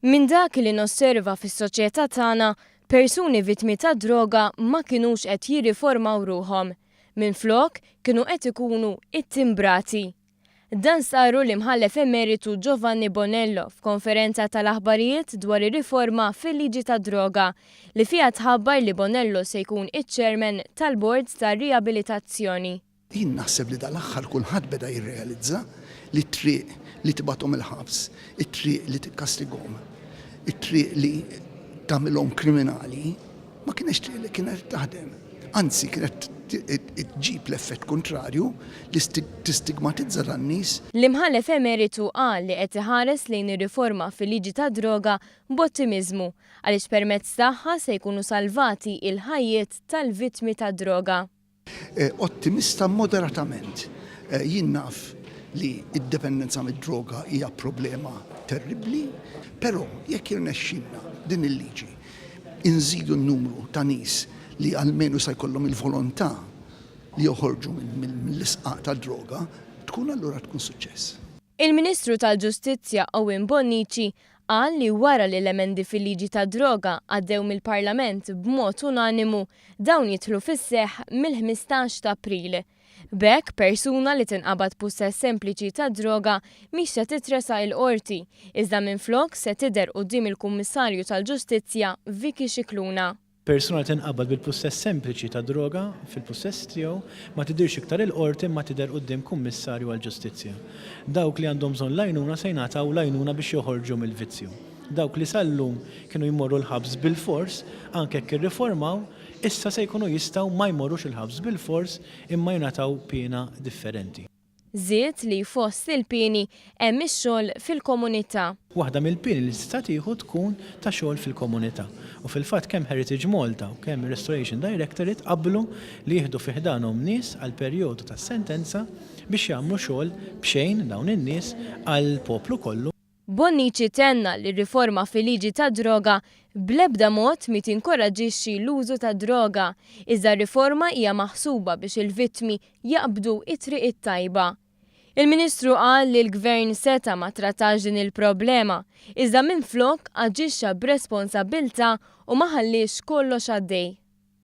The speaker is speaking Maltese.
Min dak li nosserva fis-soċjetà tagħna, persuni vittmi ta' droga ma kinux qed jirriformaw ruhom. Minflok kienu qed ikunu ittimbrati. Dan saru l-imħallef emeritu Giovanni Bonello f'konferenza tal-aħbarijiet dwar ir-riforma fil-liġi ta' droga li fiha tħabbar li Bonello se jkun iċ-chairman tal-Bord tar-Riabilitazzjoni. Jien naħseb li dal-aħħar kulħadd beda jirrealizza li t-triq li tibgħathom il-ħabs, it-triq li tikkastigahom, it-triq li tagħmilhom kriminali ma kienx triq li kienet taħdem. Anzi kienet tġib l-effett kontrarju li tistigmatizza dan-nies. L-imħallef emeritu qal li qed iħares lejn ir-riforma fil-liġi ta' droga b'ottimiżmu għaliex permezz tagħha se jkunu salvati il-ħajjiet tal-vittmi ta' droga. Ottimista moderatament. Jien naf li id-dependenza mid-droga hija problema terribbli, però jekk irnexxinna din il-liġi inżidu n-numru ta' nies li almenu se jkollhom il-volontà li joħorġu mill-isqaq ta' droga, tkun allura tkun suċċess. Il-Ministru tal-Ġustizzja Owen Bonnici qal li wara li l-emendi fil-liġi ta' droga għaddew mill-Parlament b'mod unanimu dawn jidħlu fis-seħħ mill-15 ta' April. B'hekk persuna li tinqabad possess sempliċi ta' droga mhix se titresa' il-qorti, iżda minflok se tidher quddiem il-Kummissarju tal-Ġustizzja Vicky Scicluna. Persuna li tinqabad bil-possess sempliċi ta' droga fil-possess tiegħu ma tidirx iktar il-qorti ma tidher quddiem kummissarju għall-ġustizzja. Dawk li għandhom bżonn l-għajnuna se jingħataw l-għajnuna biex joħorġu mill-vizzju. Dawk li sal-lum kienu jmorru l-ħabs bil-fors, anke jekk irriformaw, issa se jkunu jistgħu ma jmorrux il-ħabs bil-fors imma jingħataw pjena differenti. Żied li fost il-pieni hemm ix-xogħol fil-komunità. Waħda mill-pieni li tista' tieħu tkun ta' xogħol fil-komunità. U fil-fatt kemm Heritage Malta u kemm Restoration Directorate qablu li jieħdu fih danhom nies għal perjodu tas-sentenza biex jagħmlu xogħol b'xejn dawn in-nies għall poplu kollu. Bonnici tenna li riforma fil-liġi ta' droga bl-ebda mod mi tinkoraġixxi l-użu ta' droga, iżda riforma hija maħsuba biex il-vittmi jaqbdu it-triq it-tajba. Il-Ministru qal li l-Gvern seta ma trattax din il-problema, iżda minflok aġixxa b'responsabbilta u ma ħallix kollox għaddej.